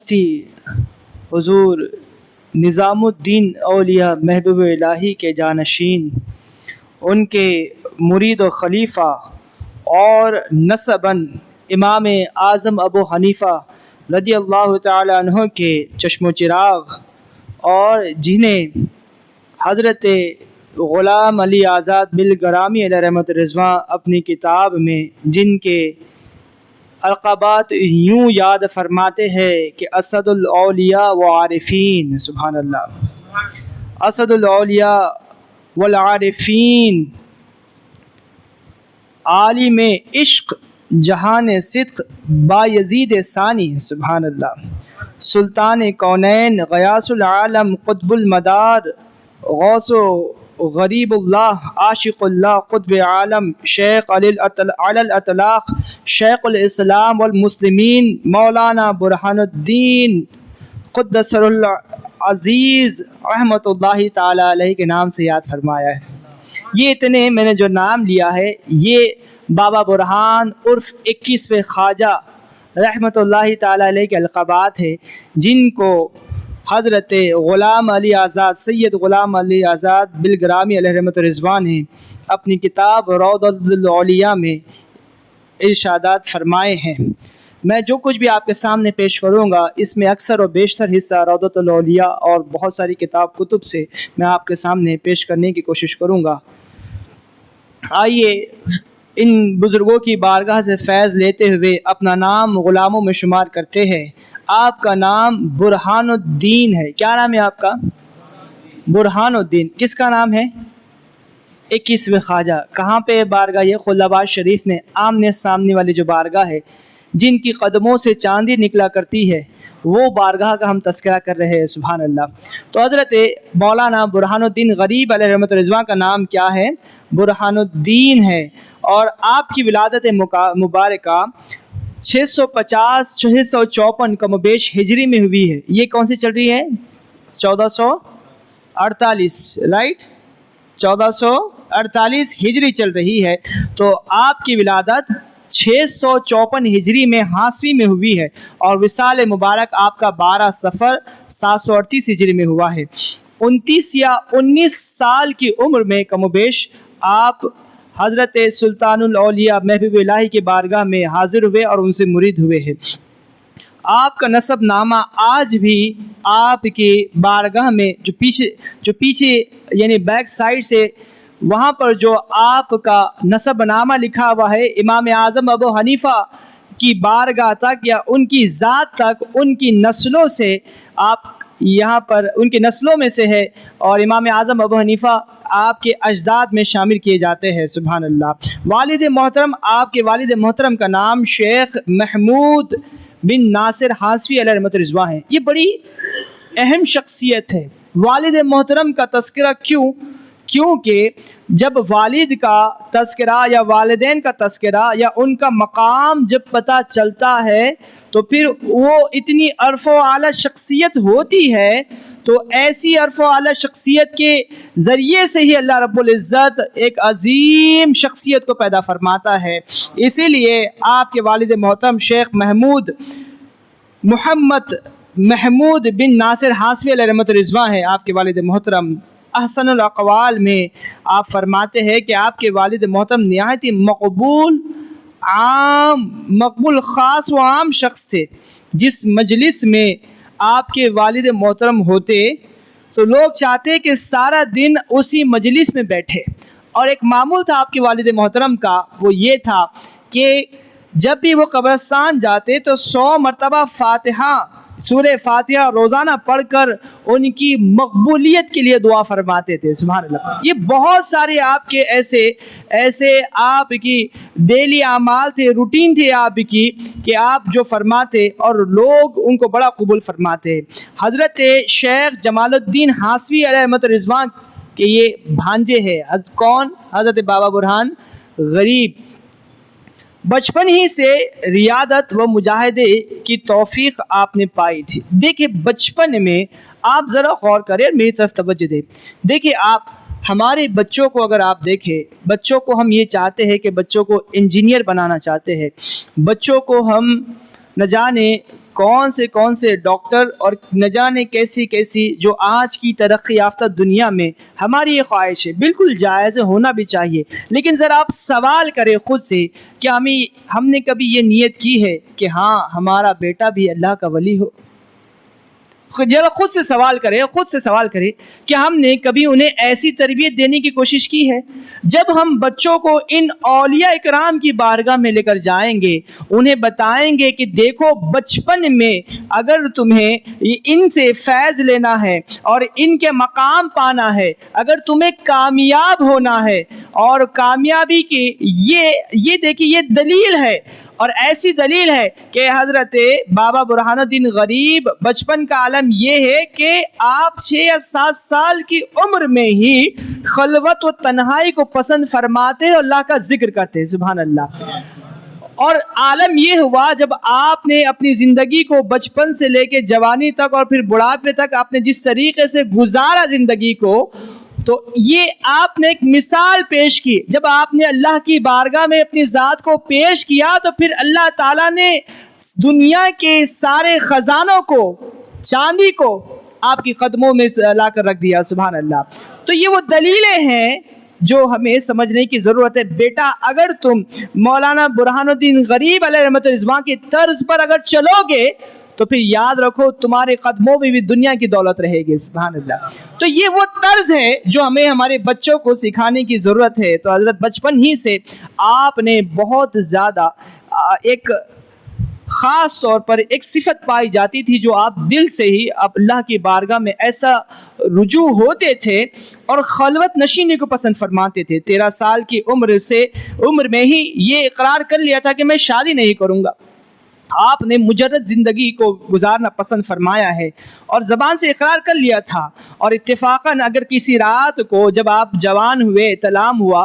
چشتی حضور نظام الدین اولیاء محبوب الہی کے جانشین، ان کے مرید و خلیفہ اور نسباً امام اعظم ابو حنیفہ رضی اللہ تعالی عنہ کے چشم و چراغ، اور جنہیں حضرت غلام علی آزاد بالگرامی علیہ رحمۃ الرضوان اپنی کتاب میں جن کے القابات یوں یاد فرماتے ہیں کہ اسد الاولیاء وعارفین، سبحان اللہ، اسد الاولیاء والعارفین، عالم عشق جہان صدق بایزید ثانی، سبحان اللہ، سلطان کونین غیاث العالم قطب المدار غوث و غریب اللہ عاشق اللہ قطب عالم شیخ علی الاطلاق شیخ الاسلام والمسلمین مولانا برہان الدین قدس العزیز رحمۃ اللہ تعالی علیہ کے نام سے یاد فرمایا ہے۔ یہ اتنے میں نے جو نام لیا ہے یہ بابا برہان عرف 21ویں خواجہ رحمۃ اللہ تعالی علیہ کے القابات ہے، جن کو حضرت غلام علی آزاد سید غلام علی آزاد بالگرامی علیہ رحمۃ الرضوان نے اپنی کتاب روضۃ الاولیاء میں ارشادات فرمائے ہیں۔ میں جو کچھ بھی آپ کے سامنے پیش کروں گا اس میں اکثر و بیشتر حصہ روضۃ الاولیاء اور بہت ساری کتب سے میں آپ کے سامنے پیش کرنے کی کوشش کروں گا۔ آئیے ان بزرگوں کی بارگاہ سے فیض لیتے ہوئے اپنا نام غلاموں میں شمار کرتے ہیں۔ آپ کا نام برہان الدین ہے۔ کیا نام ہے آپ کا؟ برہان الدین۔ کس کا نام ہے؟ 21ویں خواجہ۔ کہاں پہ بارگاہ؟ یہ خلاباد شریف میں آمنے سامنے والی جو بارگاہ ہے جن کی قدموں سے چاندی نکلا کرتی ہے وہ بارگاہ کا ہم تذکرہ کر رہے ہیں، سبحان اللہ۔ تو حضرت مولانا برہان الدین غریب علیہ رحمۃ الرضوان کا نام کیا ہے؟ برہان الدین ہے، اور آپ کی ولادت مبارکہ 654 کم و بیش ہجری میں ہوئی ہے۔ یہ کون سی چل رہی ہے؟ 1448، رائٹ، 1448 ہجری چل رہی ہے۔ تو آپ کی ولادت 654 ہجری میں ہاسوی میں ہوئی ہے، اور وصال مبارک آپ کا 12 صفر 738 ہجری میں ہوا ہے۔ 29 یا 19 سال کی عمر میں کم و بیش آپ حضرت سلطان الاولیاء محبوب الہی کے بارگاہ میں حاضر ہوئے اور ان سے مرید ہوئے ہیں۔ آپ کا نسب نامہ آج بھی آپ کی بارگاہ میں جو پیچھے یعنی بیک سائڈ سے وہاں پر جو آپ کا نسب نامہ لکھا ہوا ہے امام اعظم ابو حنیفہ کی بارگاہ تک یا ان کی ذات تک ان کی نسلوں سے آپ یہاں پر ان کی نسلوں میں سے ہے، اور امام اعظم ابو حنیفہ آپ کے اجداد میں شامل کیے جاتے ہیں، سبحان اللہ۔ والد محترم، آپ کے والد محترم کا نام شیخ محمود بن ناصر ہاسوی علیہ رحمۃ الرضوان ہے۔ یہ بڑی اہم شخصیت ہے۔ والد محترم کا تذکرہ کیونکہ جب والد کا تذکرہ یا والدین کا تذکرہ یا ان کا مقام جب پتہ چلتا ہے تو پھر وہ اتنی عرف و اعلیٰ شخصیت ہوتی ہے، تو ایسی عرف و اعلیٰ شخصیت کے ذریعے سے ہی اللہ رب العزت ایک عظیم شخصیت کو پیدا فرماتا ہے۔ اسی لیے آپ کے والد محترم شیخ محمد محمود بن ناصر ہاسوی علیہ رحمۃ الرضوان ہے۔ آپ کے والد محترم احسن الاقوال میں آپ فرماتے ہیں کہ آپ کے والد محترم نہایت ہی مقبول خاص و عام شخص تھے۔ جس مجلس میں آپ کے والد محترم ہوتے تو لوگ چاہتے کہ سارا دن اسی مجلس میں بیٹھے، اور ایک معمول تھا آپ کے والد محترم کا، وہ یہ تھا کہ جب بھی وہ قبرستان جاتے تو 100 مرتبہ سورہ فاتحہ روزانہ پڑھ کر ان کی مقبولیت کے لیے دعا فرماتے تھے، سبحان اللہ۔ یہ بہت سارے آپ کے ایسے آپ کی ڈیلی اعمال تھے، روٹین تھے آپ کی، کہ آپ جو فرماتے اور لوگ ان کو بڑا قبول فرماتے۔ حضرت شیخ جمال الدین ہاسوی علیہ رحمۃ الرضوان کے یہ بھانجے ہیں۔ کون؟ حضرت بابا برہان غریب۔ بچپن ہی سے ریاضت و مجاہدے کی توفیق آپ نے پائی تھی۔ دیکھیں بچپن میں آپ ذرا غور کریں، میری طرف توجہ دیں۔ دیکھیں آپ ہمارے بچوں کو اگر آپ دیکھیں، بچوں کو ہم یہ چاہتے ہیں کہ بچوں کو انجینئر بنانا چاہتے ہیں، بچوں کو ہم نہ جانے کون سے ڈاکٹر اور نہ جانے کیسی جو آج کی ترقی یافتہ دنیا میں ہماری یہ خواہش ہے، بالکل جائز ہونا بھی چاہیے، لیکن ذرا آپ سوال کریں خود سے کہ ہم نے کبھی یہ نیت کی ہے کہ ہاں ہمارا بیٹا بھی اللہ کا ولی ہو؟ ذرا خود سے سوال کریں کہ ہم نے کبھی انہیں ایسی تربیت دینے کی کوشش کی ہے؟ جب ہم بچوں کو ان اولیاء اکرام کی بارگاہ میں لے کر جائیں گے، انہیں بتائیں گے کہ دیکھو بچپن میں اگر تمہیں ان سے فیض لینا ہے اور ان کے مقام پانا ہے، اگر تمہیں کامیاب ہونا ہے، اور کامیابی کی یہ دیکھیے یہ دلیل ہے، اور ایسی دلیل ہے کہ حضرت بابا برہان الدین غریب بچپن کا عالم یہ ہے کہ آپ 6 یا 7 سال کی عمر میں ہی خلوت و تنہائی کو پسند فرماتے ہیں اور اللہ کا ذکر کرتے ہیں، سبحان اللہ۔ اور عالم یہ ہوا جب آپ نے اپنی زندگی کو بچپن سے لے کے جوانی تک اور پھر بڑھاپے تک آپ نے جس طریقے سے گزارا زندگی کو، تو یہ آپ نے ایک مثال پیش کی۔ جب آپ نے اللہ کی بارگاہ میں اپنی ذات کو پیش کیا تو پھر اللہ تعالیٰ نے دنیا کے سارے خزانوں کو، چاندی کو آپ کی قدموں میں لا کر رکھ دیا، سبحان اللہ۔ تو یہ وہ دلیلیں ہیں جو ہمیں سمجھنے کی ضرورت ہے۔ بیٹا اگر تم مولانا برہان الدین غریب علیہ رحمۃ الرضوان کی طرز پر اگر چلو گے تو پھر یاد رکھو تمہارے قدموں میں بھی دنیا کی دولت رہے گی، سبحان اللہ۔ تو یہ وہ طرز ہے جو ہمیں ہمارے بچوں کو سکھانے کی ضرورت ہے۔ تو حضرت بچپن ہی سے آپ نے بہت زیادہ ایک خاص طور پر ایک صفت پائی جاتی تھی جو آپ دل سے ہی آپ اللہ کی بارگاہ میں ایسا رجوع ہوتے تھے اور خلوت نشینی کو پسند فرماتے تھے۔ 13 سال کی عمر میں ہی یہ اقرار کر لیا تھا کہ میں شادی نہیں کروں گا۔ آپ نے مجرد زندگی کو گزارنا پسند فرمایا ہے اور زبان سے اقرار کر لیا تھا، اور اتفاقاً اگر کسی رات کو جب آپ جوان ہوئے، طلام ہوا،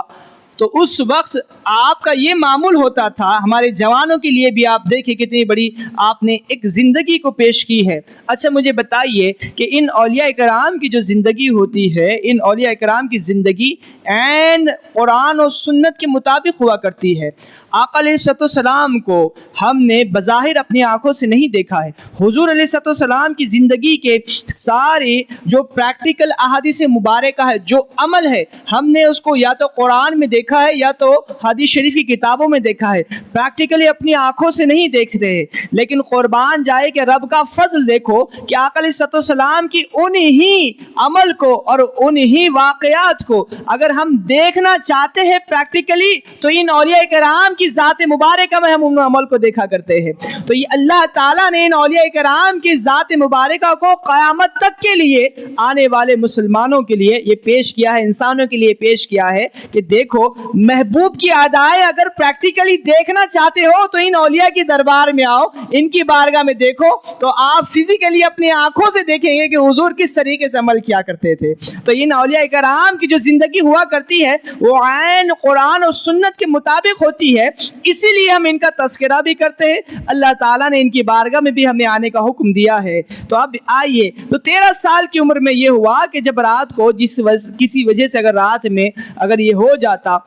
تو اس وقت آپ کا یہ معمول ہوتا تھا۔ ہمارے جوانوں کے لیے بھی آپ دیکھیں کتنی بڑی آپ نے ایک زندگی کو پیش کی ہے۔ اچھا مجھے بتائیے کہ ان اولیاء کرام کی جو زندگی ہوتی ہے، ان اولیاء کرام کی زندگی عین قرآن و سنت کے مطابق ہوا کرتی ہے۔ آقا علیہ السلام کو ہم نے بظاہر اپنی آنکھوں سے نہیں دیکھا ہے۔ حضور علیہ السلام کی زندگی کے سارے جو پریکٹیکل احادیث مبارکہ ہے، جو عمل ہے، ہم نے اس کو یا تو قرآن میں دیکھا ہے یا تو حدیث شریف کی کتابوں میں دیکھا ہے، پریکٹیکلی اپنی آنکھوں سے نہیں دیکھ رہے۔ لیکن قربان جائے کہ رب کا فضل دیکھو کہ آقا علیہ السلام کی انہی عمل کو اور انہی واقعات کو اگر ہم دیکھنا چاہتے ہیں پریکٹیکلی، تو ان اولیاء کرام کی ذات مبارکہ میں ہم ان عمل کو دیکھا کرتے ہیں۔ تو یہ اللہ تعالیٰ نے ان اولیاء کرام کی ذات مبارکہ کو قیامت تک کے لیے آنے والے مسلمانوں کے لیے یہ پیش کیا ہے، انسانوں کے لیے پیش کیا ہے کہ دیکھو محبوب کی ادائیں اگر پریکٹیکلی دیکھنا چاہتے ہو تو ان اولیاء کی دربار میں آؤ، ان کی بارگاہ میں دیکھو، تو آپ فزیکلی اپنی آنکھوں سے دیکھیں گے کہ حضور کس طریقے سے عمل کیا کرتے تھے۔ تو ان اولیاء کرام کی جو زندگی ہوا کرتی ہے وہ عین قرآن اور سنت کے مطابق ہوتی ہے، اسی لیے ہم ان کا تذکرہ بھی کرتے ہیں۔ اللہ تعالیٰ نے ان کی بارگاہ میں بھی ہمیں آنے کا حکم دیا ہے۔ تو اب آئیے، تو 13 سال کی عمر میں یہ ہوا کہ جب رات کو کسی وجہ سے اگر رات میں اگر یہ ہو جاتا،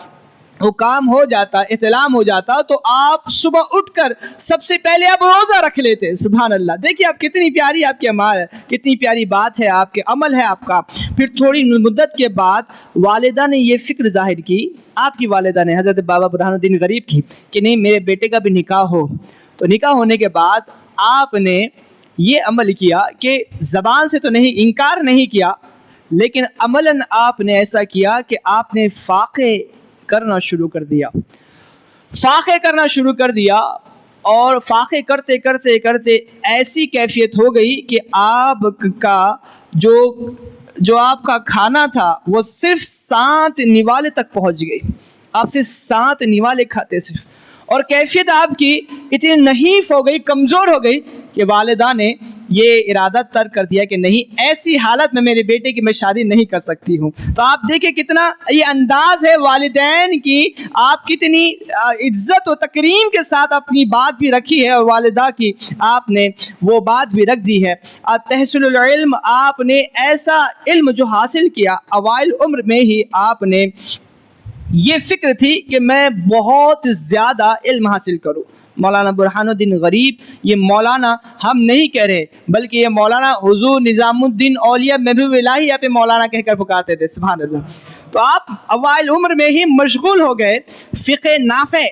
وہ کام ہو جاتا، احتلام ہو جاتا، تو آپ صبح اٹھ کر سب سے پہلے آپ روزہ رکھ لیتے، سبحان اللہ۔ دیکھیے آپ کتنی پیاری آپ کی عمل ہے، کتنی پیاری بات ہے، آپ کے عمل ہے آپ کا۔ پھر تھوڑی مدت کے بعد والدہ نے یہ فکر ظاہر کی، آپ کی والدہ نے حضرت بابا برہان الدین غریب کی، کہ نہیں میرے بیٹے کا بھی نکاح ہو۔ تو نکاح ہونے کے بعد آپ نے یہ عمل کیا کہ زبان سے تو نہیں، انکار نہیں کیا، لیکن عملاً آپ نے ایسا کیا کہ آپ نے فاقے کرنا شروع کر دیا، فاقے کرنا شروع کر دیا، اور فاقے کرتے کرتے کرتے ایسی کیفیت ہو گئی کہ آپ کا جو آپ کا کھانا تھا وہ صرف 7 نوالے تک پہنچ گئی، آپ صرف 7 نوالے کھاتے صرف، اور کیفیت آپ کی اتنی نحیف ہو گئی، کمزور ہو گئی کہ والدہ نے یہ ارادہ ترک کر دیا کہ نہیں، ایسی حالت میں میرے بیٹے کی میں شادی نہیں کر سکتی ہوں۔ تو آپ دیکھیں کتنا یہ انداز ہے والدین کی، آپ کتنی عزت و تکریم کے ساتھ اپنی بات بھی رکھی ہے، اور والدہ کی آپ نے وہ بات بھی رکھ دی ہے۔ تحصیل العلم، آپ نے ایسا علم جو حاصل کیا اوائل عمر میں ہی، آپ نے یہ فکر تھی کہ میں بہت زیادہ علم حاصل کروں، مولانا برہان الدین غریب، یہ مولانا ہم نہیں کہہ رہے بلکہ یہ مولانا حضور نظام الدین اولیاء محبوب الہی یہاں پہ مولانا کہہ کر پکارتے تھے، سبحان اللہ۔ تو آپ اوائل عمر میں ہی مشغول ہو گئے فقہ نافع،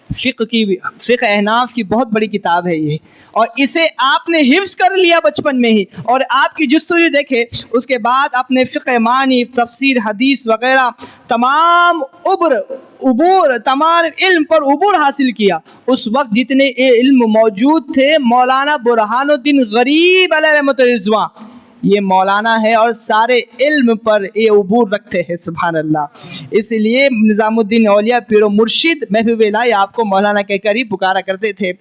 فقہ احناف کی بہت بڑی کتاب ہے یہ، اور اسے آپ نے حفظ کر لیا بچپن میں ہی، اور آپ کی جستجو دیکھے اس کے بعد آپ نے فقہ معنی، تفسیر، حدیث وغیرہ تمام عبور تمام علم پر عبور حاصل کیا۔ اس وقت جتنے علم موجود تھے مولانا برہان الدین غریب علیہ رحمۃ الرضوان یہ مولانا ہے، اور سارے علم پر یہ عبور رکھتے ہیں، سبحان اللہ۔ اس لیے نظام الدین اولیاء پیر و مرشد محبوب الہی آپ کو مولانا کہہ کر ہی پکارا کرتے تھے۔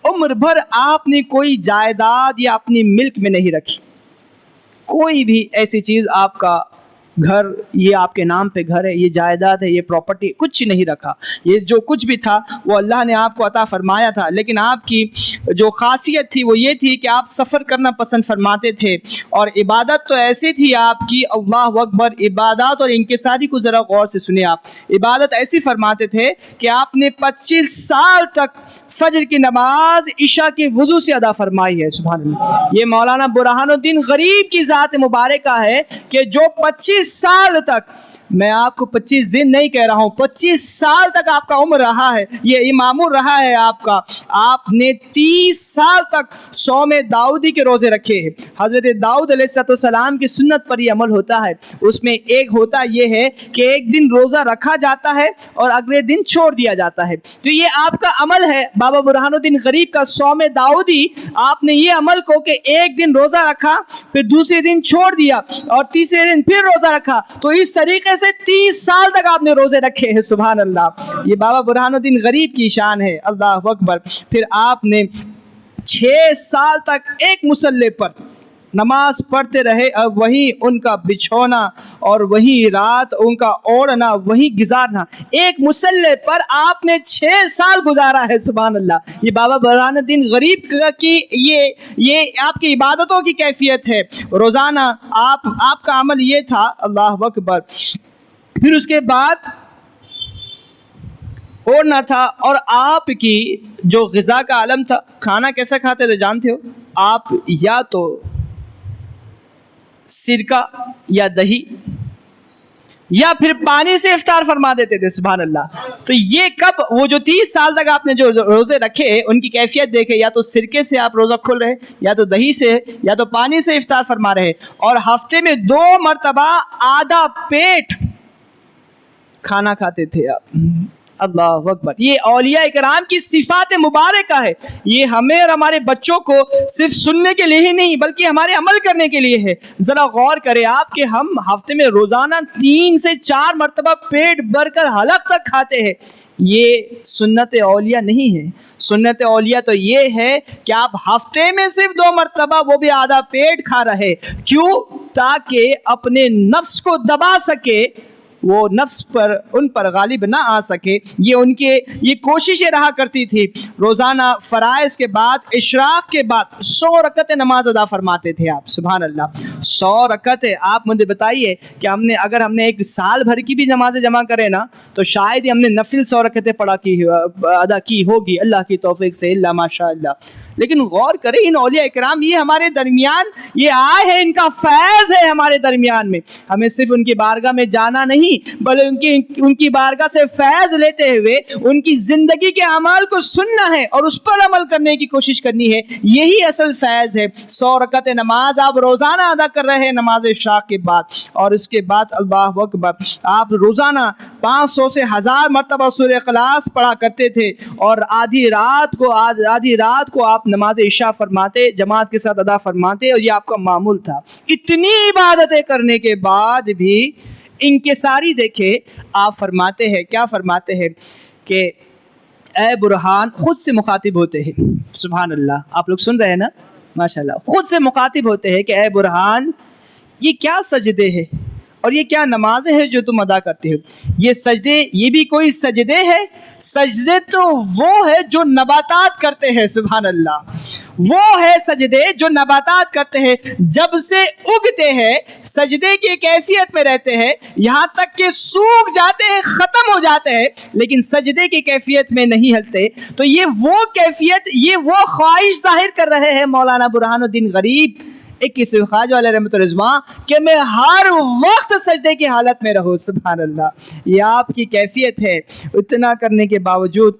عمر بھر آپ نے کوئی جائیداد یا اپنی ملک میں نہیں رکھی، کوئی بھی ایسی چیز، آپ کا گھر، یہ آپ کے نام پہ گھر ہے، یہ جائیداد ہے، یہ پراپرٹی، کچھ نہیں رکھا۔ یہ جو کچھ بھی تھا وہ اللہ نے آپ کو عطا فرمایا تھا، لیکن آپ کی جو خاصیت تھی وہ یہ تھی کہ آپ سفر کرنا پسند فرماتے تھے، اور عبادت تو ایسی تھی آپ کی، اللہ اکبر، عبادات اور انکساری کو ذرا غور سے سنیں۔ آپ عبادت ایسی فرماتے تھے کہ آپ نے 25 سال تک فجر کی نماز عشاء کے وضو سے ادا فرمائی ہے، سبحان اللہ۔ یہ مولانا برہان الدین غریب کی ذات مبارکہ ہے کہ جو 25 سال تک، میں آپ کو 25 دن نہیں کہہ رہا ہوں، 25 سال تک آپ کا عمر رہا ہے، یہ معمول رہا ہے آپ کا، آپ نے 30 سال تک صوم داؤدی کے روزے رکھے ہیں۔ حضرت داؤد علیہ السلام کی سنت پر یہ عمل ہوتا ہے، اس میں ایک ہوتا یہ ہے کہ ایک دن روزہ رکھا جاتا ہے اور اگلے دن چھوڑ دیا جاتا ہے، تو یہ آپ کا عمل ہے بابا برہان الدین غریب کا صوم داؤدی۔ آپ نے یہ عمل کو کہ ایک دن روزہ رکھا، پھر دوسرے دن چھوڑ دیا، اور تیسرے دن پھر روزہ رکھا، تو اس طریقے سے 30 سال تک آپ نے روزے رکھے ہیں، سبحان اللہ۔ یہ بابا برہان الدین غریب کی شان ہے، اللہ اکبر۔ پھر آپ نے 6 سال تک ایک مصلی پر نماز پڑھتے رہے، اور وہیں ان کا بچھونا اور وہیں رات ان کا اوڑھنا، وہیں گزارنا، ایک مصلی پر آپ نے 6 سال گزارا ہے، سبحان اللہ۔ یہ بابا برہان الدین غریب کی یہ آپ کی عبادتوں کی کیفیت ہے۔ روزانہ آپ کا عمل یہ تھا، اللہ اکبر۔ پھر اس کے بعد اوڑھنا تھا، اور آپ کی جو غذا کا عالم تھا، کھانا کیسا کھاتے تھے جانتے ہو آپ؟ یا تو سرکہ یا دہی، یا پھر پانی سے افطار فرما دیتے تھے، سبحان اللہ۔ تو یہ کب، وہ جو 30 سال تک آپ نے جو روزے رکھے ان کی کیفیت دیکھے، یا تو سرکے سے آپ روزہ کھول رہے، یا تو دہی سے، یا تو پانی سے افطار فرما رہے، اور ہفتے میں 2 مرتبہ آدھا پیٹ کھانا کھاتے تھے آپ، اللہ اکبر۔ یہ اولیاء کرام کی صفات مبارکہ ہے، یہ ہمیں اور ہمارے بچوں کو صرف سننے کے لیے ہی نہیں بلکہ ہمارے عمل کرنے کے لیے ہے۔ ذرا غور کریں آپ کہ ہم ہفتے میں روزانہ 3 سے 4 مرتبہ پیٹ بھر کر حلق تک کھاتے ہیں، یہ سنت اولیاء نہیں ہے۔ سنت اولیاء تو یہ ہے کہ آپ ہفتے میں صرف 2 مرتبہ، وہ بھی آدھا پیٹ کھا رہے، کیوں؟ تاکہ اپنے نفس کو دبا سکے، وہ نفس پر ان پر غالب نہ آ سکے، یہ ان کے یہ کوششیں رہا کرتی تھی۔ روزانہ فرائض کے بعد، اشراق کے بعد 100 رکعتیں نماز ادا فرماتے تھے آپ، سبحان اللہ۔ 100 رکعتیں، آپ مجھے بتائیے کہ اگر ہم نے ایک سال بھر کی بھی نمازیں جمع کرے نا تو شاید ہی ہم نے نفل 100 رکعتیں ادا کی ہوگی، اللہ کی توفیق سے، اللہ ماشاء اللہ۔ لیکن غور کریں ان اولیاء کرام، یہ ہمارے درمیان یہ آئے ہیں، ان کا فیض ہے ہمارے درمیان میں۔ ہمیں صرف ان کی بارگاہ میں جانا نہیں بلکہ ان کی بارگاہ سے فیض لیتے ہوئے ان کی زندگی کے اعمال کو سننا ہے اور اس پر عمل کرنے کی کوشش کرنی ہے، یہی اصل فیض ہے۔ 100 رکعت نماز آپ روزانہ ادا کر رہے ہیں نماز عشاء کے بعد، اور اس کے بعد اللہ اکبر آپ روزانہ 500 سے 1000 مرتبہ سورہ اخلاص پڑھا کرتے تھے، اور آدھی رات کو آپ نماز عشاء فرماتے، جماعت کے ساتھ ادا فرماتے، اور یہ آپ کا معمول تھا۔ اتنی عبادتیں کرنے کے بعد بھی انکساری دیکھے آپ فرماتے ہیں، کیا فرماتے ہیں کہ اے برہان، خود سے مخاطب ہوتے ہیں، سبحان اللہ۔ آپ لوگ سن رہے ہیں نا، ماشاءاللہ، خود سے مخاطب ہوتے ہیں کہ اے برہان، یہ کیا سجدے ہیں اور یہ کیا نمازیں ہیں جو تم ادا کرتے ہو؟ یہ سجدے، یہ بھی کوئی سجدے ہے؟ سجدے تو وہ ہے جو نباتات کرتے ہیں، سبحان اللہ، وہ ہے سجدے جو نباتات کرتے ہیں، جب سے اگتے ہیں سجدے کی کیفیت میں رہتے ہیں یہاں تک کہ سوکھ جاتے ہیں، ختم ہو جاتے ہیں، لیکن سجدے کی کیفیت میں نہیں ہلتے۔ تو یہ وہ کیفیت، یہ وہ خواہش ظاہر کر رہے ہیں مولانا برہان الدین غریب 21 خواجہ علیہ رحمۃ الرضوان کہ میں ہر وقت سجدے کی حالت میں رہوں۔ سبحان اللہ، یہ آپ کی کیفیت ہے۔ اتنا کرنے کے باوجود،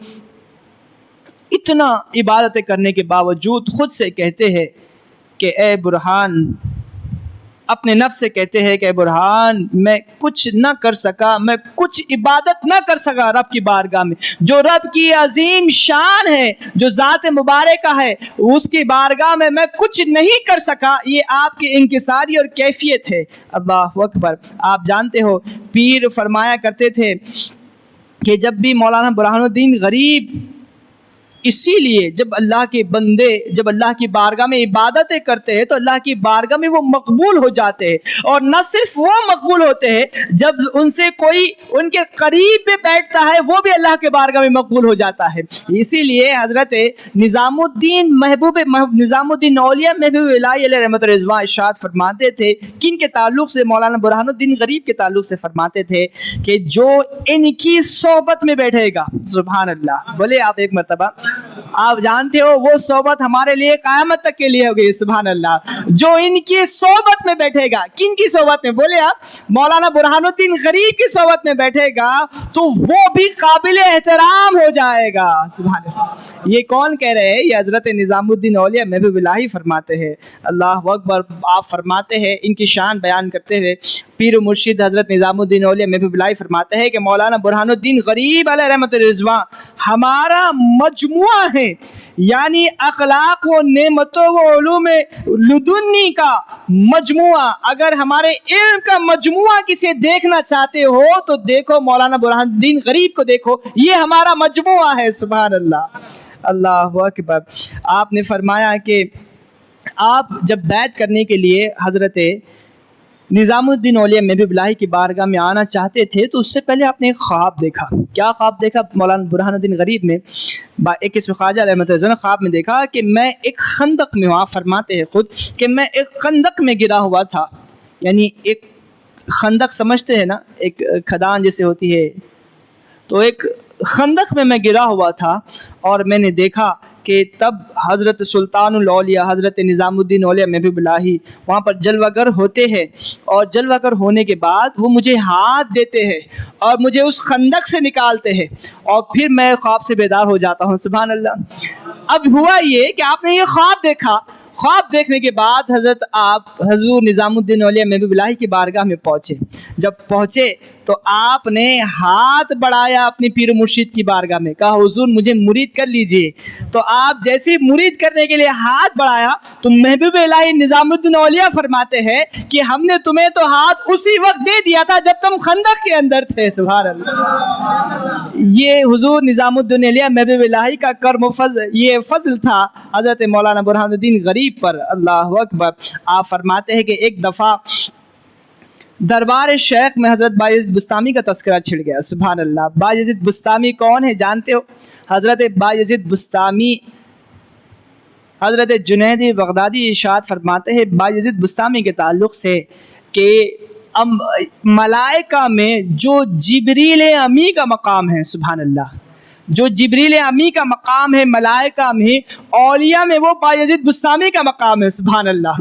اتنا عبادتیں کرنے کے باوجود خود سے کہتے ہیں کہ اے برہان، اپنے نفس سے کہتے ہیں کہ اے برہان، میں کچھ نہ کر سکا، میں کچھ عبادت نہ کر سکا رب کی بارگاہ میں، جو رب کی عظیم شان ہے، جو ذات مبارکہ ہے، اس کی بارگاہ میں میں کچھ نہیں کر سکا۔ یہ آپ کی انکساری اور کیفیت ہے۔ اللہ اکبر۔ آپ جانتے ہو پیر فرمایا کرتے تھے کہ جب بھی مولانا برہان الدین غریب، اسی لیے جب اللہ کے بندے جب اللہ کی بارگاہ میں عبادتیں کرتے ہیں تو اللہ کی بارگاہ میں وہ مقبول ہو جاتے ہیں، اور نہ صرف وہ مقبول ہوتے ہیں، جب ان سے کوئی ان کے قریب بھی بیٹھتا ہے وہ بھی اللہ کے بارگاہ میں مقبول ہو جاتا ہے۔ اسی لیے حضرت نظام الدین اولیاء محبوب الہی علیہ رحمۃ الرضوان ارشاد فرماتے تھے، کن کے تعلق سے؟ مولانا برہان الدین غریب کے تعلق سے فرماتے تھے کہ جو ان کی صحبت میں بیٹھے گا، سبحان اللہ، بولے آپ ایک مرتبہ، آپ جانتے ہو وہ صحبت ہمارے لیے قیامت تک کے لیے ہوگی، سبحان اللہ، جو ان کی صحبت میں بیٹھے گا۔ کن کی صحبت میں؟ بولے آپ، مولانا برہان الدین غریب کی صحبت میں بیٹھے گا تو وہ بھی قابل احترام ہو جائے گا، سبحان اللہ۔ یہ کون کہہ رہے ہیں؟ یہ حضرت نظام الدین اولیاء محبوب الہی فرماتے ہیں۔ اللہ اکبر۔ آپ فرماتے ہیں ان کی شان بیان کرتے ہوئے، پیر و مرشد حضرت نظام الدین اولیاء محبوب الہی فرماتے ہیں کہ مولانا برہان الدین غریب علیہ رحمۃ الرضوان ہمارا مجموعہ ہے، یعنی اخلاق و نعمتوں و علوم لدنی کا مجموعہ۔ اگر ہمارے علم کا مجموعہ کسی دیکھنا چاہتے ہو تو دیکھو مولانا برہان الدین غریب کو دیکھو، یہ ہمارا مجموعہ ہے، سبحان اللہ۔ اللہ اکبر۔ آپ نے فرمایا کہ آپ جب بیعت کرنے کے لیے حضرت نظام الدین اولیاء محبوب الہی کی بارگاہ میں آنا چاہتے تھے تو اس سے پہلے آپ نے ایک خواب دیکھا۔ کیا خواب دیکھا؟ مولانا برہان الدین غریب نے 21 خواجہ علیہ رحمۃ اللہ خواب میں دیکھا کہ میں ایک خندق میں ہوں۔ آپ فرماتے ہیں خود کہ میں ایک خندق میں گرا ہوا تھا، یعنی ایک خندق سمجھتے ہیں نا، ایک کھدان جیسے ہوتی ہے، تو ایک خندق میں گرا ہوا تھا، اور میں نے دیکھا کہ تب حضرت سلطان الاولیاء حضرت نظام الدین اولیاء محبوب الہی وہاں پر جلوہ گر ہوتے ہیں، اور جلوہ گر ہونے کے بعد وہ مجھے ہاتھ دیتے ہیں اور مجھے اس خندق سے نکالتے ہیں، اور پھر میں خواب سے بیدار ہو جاتا ہوں، سبحان اللہ۔ اب ہوا یہ کہ آپ نے یہ خواب دیکھا، خواب دیکھنے کے بعد آپ حضور نظام الدین اولیاء محبوب الہی کی بارگاہ میں پہنچے۔ جب پہنچے تو آپ نے ہاتھ بڑھایا اپنی پیر و مرشد کی بارگاہ میں، کہا حضور مجھے مرید کر لیجئے۔ تو آپ جیسے مرید کرنے کے لیے ہاتھ بڑھایا تو محبوب الہی نظام الدین اولیاء فرماتے ہیں کہ ہم نے تمہیں تو ہاتھ اسی وقت دے دیا تھا جب تم خندق کے اندر تھے، سبحان اللہ۔ یہ حضور نظام الدین اولیاء محبوب الہی کا کرم و فضل، یہ فضل تھا حضرت مولانا برہان الدین غریب پر۔ اللہ اکبر۔ آپ فرماتے ہیں کہ ایک دفعہ دربار شیخ میں حضرت بایزید بستامی کا تذکرہ چھڑ گیا، سبحان اللہ۔ بایزید بستامی کون ہے جانتے ہو؟ حضرت بایزید بستامی، حضرت جنید بغدادی ارشاد فرماتے ہیں بایزید بستامی کے تعلق سے کہ ملائکہ میں جو جبریل امی کا مقام ہے، سبحان اللہ، جو جبریل امی کا مقام ہے ملائکہ میں، اولیاء میں وہ بایزید بستامی کا مقام ہے، سبحان اللہ۔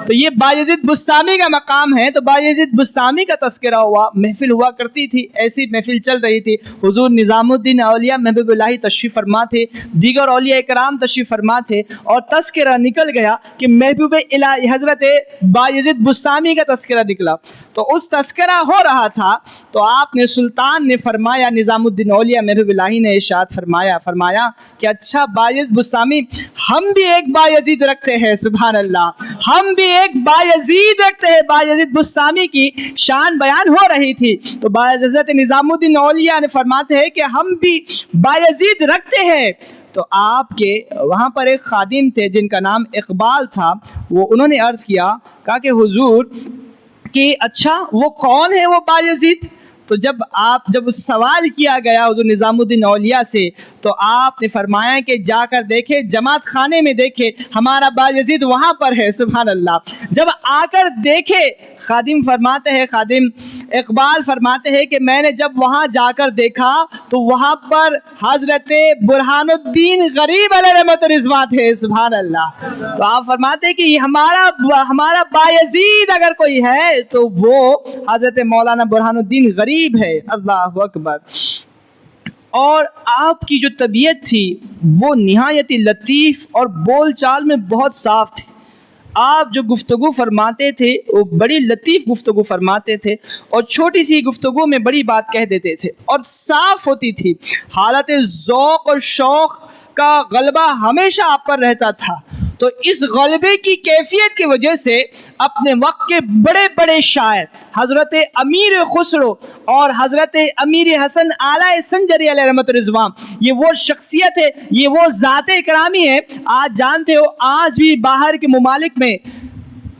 تو یہ بایزید بستامی کا مقام ہے، تو بایزید بستامی کا تذکرہ ہوا، محفل ہوا کرتی تھی، ایسی محفل چل رہی تھی، حضور نظام الدین اولیاء محبوب الہی تشریف فرما تھے، دیگر اولیاء کرام تشریف فرما تھے، اور تذکرہ نکل گیا کہ محبوب الہی حضرت بایزید بستامی کا تذکرہ نکلا۔ تو اس تذکرہ ہو رہا تھا تو آپ نے سلطان نے فرمایا، نظام الدین اولیاء محبوب الہی نے ارشاد فرمایا کہ اچھا بایزید بستامی، ہم بھی ایک بایزید رکھتے ہیں، سبحان اللہ، ہم بھی ایک بایزید رکھتے ہیں۔ بایزید بستامی کی شان بیان ہو رہی تھی تو حضرت نظام الدین اولیاء نے فرماتے ہیں کہ ہم بھی بایزید رکھتے ہیں۔ تو آپ کے وہاں پر ایک خادم تھے جن کا نام اقبال تھا، وہ انہوں نے عرض کیا، کہا کہ حضور کہ اچھا وہ کون ہے وہ بایزید؟ تو جب سوال کیا گیا حضور نظام الدین اولیاء سے تو آپ نے فرمایا کہ جا کر دیکھے، جماعت خانے میں دیکھے، ہمارا بایزید وہاں پر ہے۔ سبحان اللہ۔ جب آ کر دیکھے، خادم فرماتے ہیں، خادم اقبال فرماتے ہیں کہ میں نے جب وہاں جا کر دیکھا تو وہاں پر حضرت برہان الدین غریب علیہ رحمت رضوان تھے۔ سبحان اللہ۔ تو آپ فرماتے ہیں کہ یہ ہمارا بایزید اگر کوئی ہے تو وہ حضرت مولانا برہان الدین غریب ہے۔ اللہ اکبر۔ اور آپ کی جو طبیعت تھی وہ نہایت لطیف اور بول چال میں بہت صاف تھی۔ آپ جو گفتگو فرماتے تھے وہ بڑی لطیف گفتگو فرماتے تھے اور چھوٹی سی گفتگو میں بڑی بات کہہ دیتے تھے اور صاف ہوتی تھی۔ حالت ذوق اور شوق کا غلبہ ہمیشہ آپ پر رہتا تھا۔ تو اس غلبے کی کیفیت کی وجہ سے اپنے وقت کے بڑے بڑے شاعر حضرت امیر خسرو اور حضرت امیر حسن اعلی سنجری علیہ رحمت رضوان، یہ وہ شخصیت ہے، یہ وہ ذات کرامی ہے۔ آج جانتے ہو آج بھی باہر کے ممالک میں،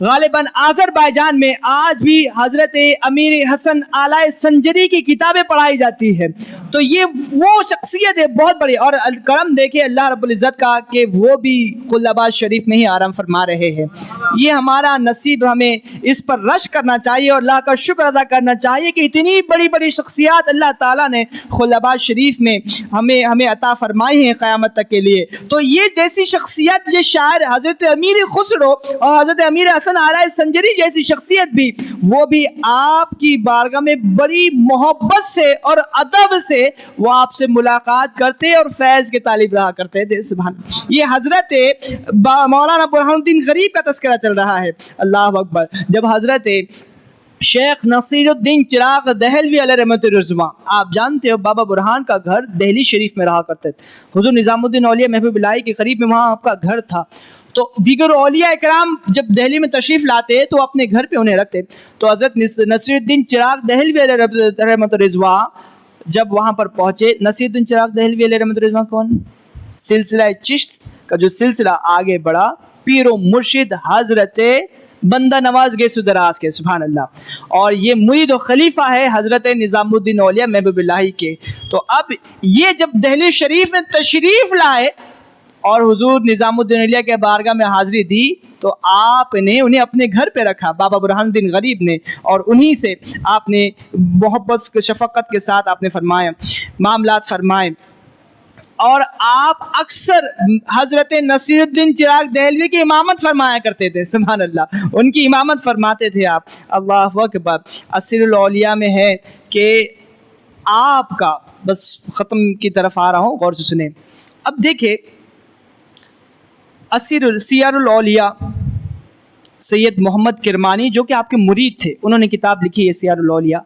غالباً آذربائیجان میں آج بھی حضرت امیر حسن اعلی سنجری کی کتابیں پڑھائی جاتی ہے۔ تو یہ وہ شخصیت ہے بہت بڑی، اور کرم دیکھے اللہ رب العزت کا کہ وہ بھی خلدآباد شریف میں ہی آرام فرما رہے ہیں۔ یہ ہمارا نصیب، ہمیں اس پر رشک کرنا چاہیے اور اللہ کا شکر ادا کرنا چاہیے کہ اتنی بڑی بڑی شخصیات اللہ تعالیٰ نے خلدآباد شریف میں ہمیں عطا فرمائی ہیں قیامت تک کے لیے۔ تو یہ جیسی شخصیت، یہ شاعر حضرت امیر خسرو اور حضرت امیر حسن اعلی سنجری جیسی شخصیت بھی، وہ بھی آپ کی بارگاہ میں بڑی محبت سے اور ادب سے وہ آپ سے ملاقات کرتے اور فیض کے طالب رہا کرتے تھے۔ سبحان اللہ۔ یہ حضرت مولانا برہان الدین غریب کا تذکرہ چل رہا ہے۔ اللہ اکبر۔ جب حضرت شیخ نصیر الدین چراغ دہلوی علیہ رحمت رضوان، آپ جانتے ہو بابا برہان کا گھر دہلی شریف میں رہا کرتے تھے۔ حضور نظام الدین اولیاء محبوب اللہ کے قریب میں وہاں آپ کا گھر تھا۔ تو دیگر اولیاء اکرام جب دہلی میں تشریف لاتے تو اپنے گھر پہ انہیں رکھتے۔ تو حضرت نصیر الدین چراغ دہلوی علیہ رحمت رضوان جب وہاں پر پہنچے، نصیر الدین چراغ دہلوی علیہ رحمت رضوان کون؟ سلسلہ چشت کا جو سلسلہ آگے بڑھا، پیر و مرشد حضرت بندہ نواز گیسو دراز کے، سبحان اللہ، اور یہ مرید و خلیفہ ہے حضرت نظام الدین اولیاء محبوب اللہ کے۔ تو اب یہ جب دہلی شریف میں تشریف لائے اور حضور نظام الدین اولیاء کے بارگاہ میں حاضری دی تو آپ نے انہیں اپنے گھر پہ رکھا، بابا برہان الدین غریب نے، اور انہی سے آپ نے محبت شفقت کے ساتھ آپ نے فرمایا معاملات فرمائے۔ اور آپ اکثر حضرت نصیر الدین چراغ دہلوی کی امامت فرمایا کرتے تھے۔ سبحان اللہ، ان کی امامت فرماتے تھے آپ۔ اللہ اکبر۔ اسیر الاولیاء میں ہے کہ آپ کا، بس ختم کی طرف آ رہا ہوں، غور سے سنیں۔ اب دیکھیں سیر الاولیاء سید محمد کرمانی جو کہ آپ کے مرید تھے، انہوں نے کتاب لکھی ہے سیر الاولیاء،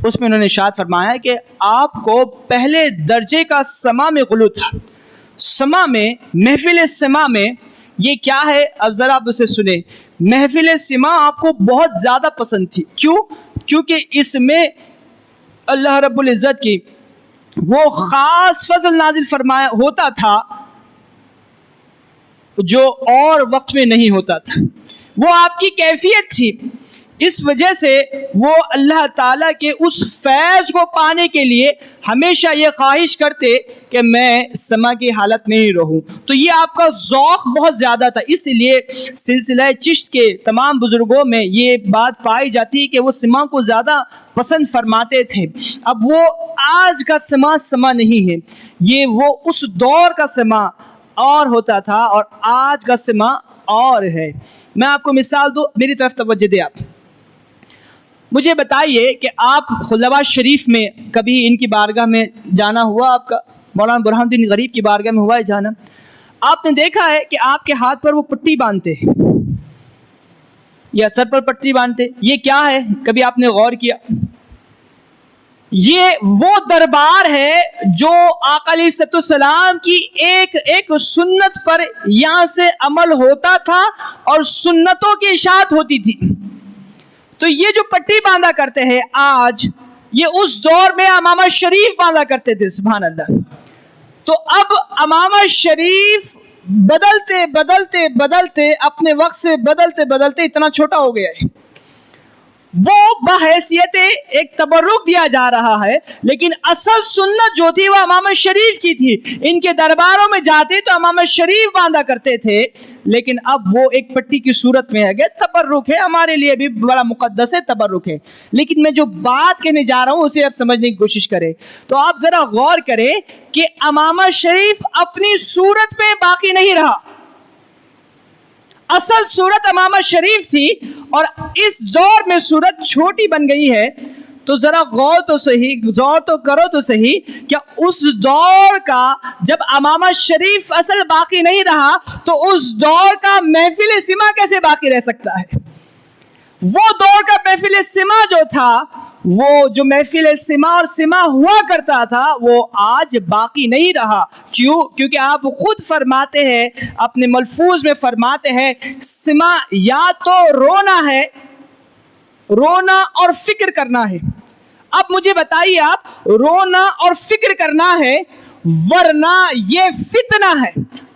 اس میں انہوں نے ارشاد فرمایا کہ آپ کو پہلے درجے کا سما میں غلو تھا۔ سما میں، محفل سما میں، یہ کیا ہے اب ذرا آپ اسے سنیں۔ محفل سما آپ کو بہت زیادہ پسند تھی، کیوں؟ کیونکہ اس میں اللہ رب العزت کی وہ خاص فضل نازل فرمایا ہوتا تھا جو اور وقت میں نہیں ہوتا تھا، وہ آپ کی کیفیت تھی۔ اس وجہ سے وہ اللہ تعالیٰ کے اس فیض کو پانے کے لیے ہمیشہ یہ خواہش کرتے کہ میں سما کی حالت میں ہی رہوں۔ تو یہ آپ کا ذوق بہت زیادہ تھا، اس لیے سلسلہ چشت کے تمام بزرگوں میں یہ بات پائی جاتی ہے کہ وہ سما کو زیادہ پسند فرماتے تھے۔ اب وہ آج کا سما نہیں ہے، یہ وہ اس دور کا سما اور ہوتا تھا اور آج کا سما اور ہے۔ میں آپ کو مثال دوں، میری طرف توجہ دیں۔ آپ مجھے بتائیے کہ آپ خلدآباد شریف میں کبھی ان کی بارگاہ میں جانا ہوا؟ آپ کا مولانا برہان الدین غریب کی بارگاہ میں ہوا ہے جانا؟ آپ نے دیکھا ہے کہ آپ کے ہاتھ پر وہ پٹی باندھتے ہیں یا سر پر پٹی باندھتے، یہ کیا ہے؟ کبھی آپ نے غور کیا؟ یہ وہ دربار ہے جو آقا علیہ السلام کی ایک سنت پر یہاں سے عمل ہوتا تھا اور سنتوں کی اشاعت ہوتی تھی۔ تو یہ جو پٹی باندھا کرتے ہیں آج، یہ اس دور میں امامہ شریف باندھا کرتے تھے۔ سبحان اللہ۔ تو اب امامہ شریف بدلتے اپنے وقت سے بدلتے اتنا چھوٹا ہو گیا ہے۔ وہ بحیثیت ایک تبرک دیا جا رہا ہے، لیکن اصل سنت جو تھی وہ امامت شریف کی تھی. ان کے درباروں میں جاتے تو امامت شریف باندھا کرتے تھے، لیکن اب وہ ایک پٹی کی صورت میں ہے کہ تبرک ہے، ہمارے لیے بھی بڑا مقدس ہے، تبرک ہے. لیکن میں جو بات کہنے جا رہا ہوں اسے آپ سمجھنے کی کوشش کریں. تو آپ ذرا غور کریں کہ امامت شریف اپنی صورت میں باقی نہیں رہا. اصل صورت امامت شریف تھی اور اس دور میں صورت چھوٹی بن گئی ہے. تو ذرا غور تو کرو تو صحیح، کیا اس دور کا جب امامت شریف اصل باقی نہیں رہا تو اس دور کا محفل سما کیسے باقی رہ سکتا ہے؟ وہ دور کا محفل سما جو تھا، وہ جو محفل سما اور سما ہوا کرتا تھا، وہ آج باقی نہیں رہا. کیوں؟ کیونکہ آپ خود فرماتے ہیں، اپنے ملفوظ میں فرماتے ہیں، سما یا تو رونا ہے، رونا اور فکر کرنا ہے. اب مجھے بتائیے، آپ رونا اور فکر کرنا ہے، ورنہ یہ فتنہ ہے،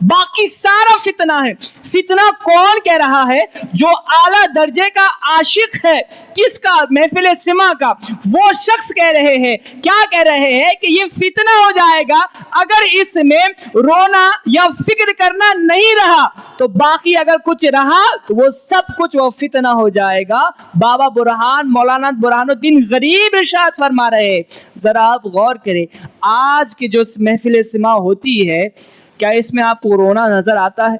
باقی سارا فتنہ ہے. فتنہ کون کہہ رہا ہے؟ جو اعلیٰ درجے کا عاشق ہے. کس کا؟ محفل سما کا. وہ شخص کہہ رہے ہیں، کیا کہہ رہے ہیں کہ یہ فتنہ ہو جائے گا اگر اس میں رونا یا فکر کرنا نہیں رہا، تو باقی اگر کچھ رہا تو وہ سب کچھ وہ فتنہ ہو جائے گا. بابا برہان، مولانا برہان الدین غریب ارشاد فرما رہے ہیں. ذرا آپ غور کریں، آج کی جو محفل سما ہوتی ہے، کیا اس میں آپ کو رونا نظر آتا ہے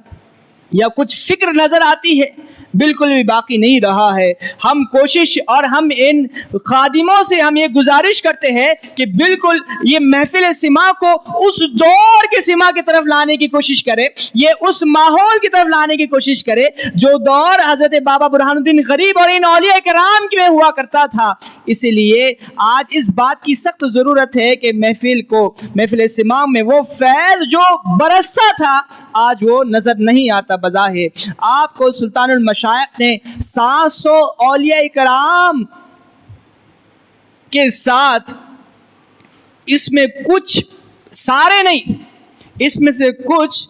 یا کچھ فکر نظر آتی ہے؟ بالکل بھی باقی نہیں رہا ہے. ہم کوشش اور ہم ان خادموں سے ہم یہ گزارش کرتے ہیں کہ بالکل یہ محفل سما کو اس دور کے سما کی طرف لانے کی کوشش کرے، یہ اس ماحول کی طرف لانے کی کوشش کرے جو دور حضرت بابا برہان الدین غریب اور ان اولیاء کرام میں ہوا کرتا تھا. اسی لیے آج اس بات کی سخت ضرورت ہے کہ محفل سما میں وہ فیض جو برستا تھا آج وہ نظر نہیں آتا. بظاہر آپ کو سلطان المشائخ نے 700 اولیاء کرام کے ساتھ، اس میں کچھ سارے نہیں، اس میں سے کچھ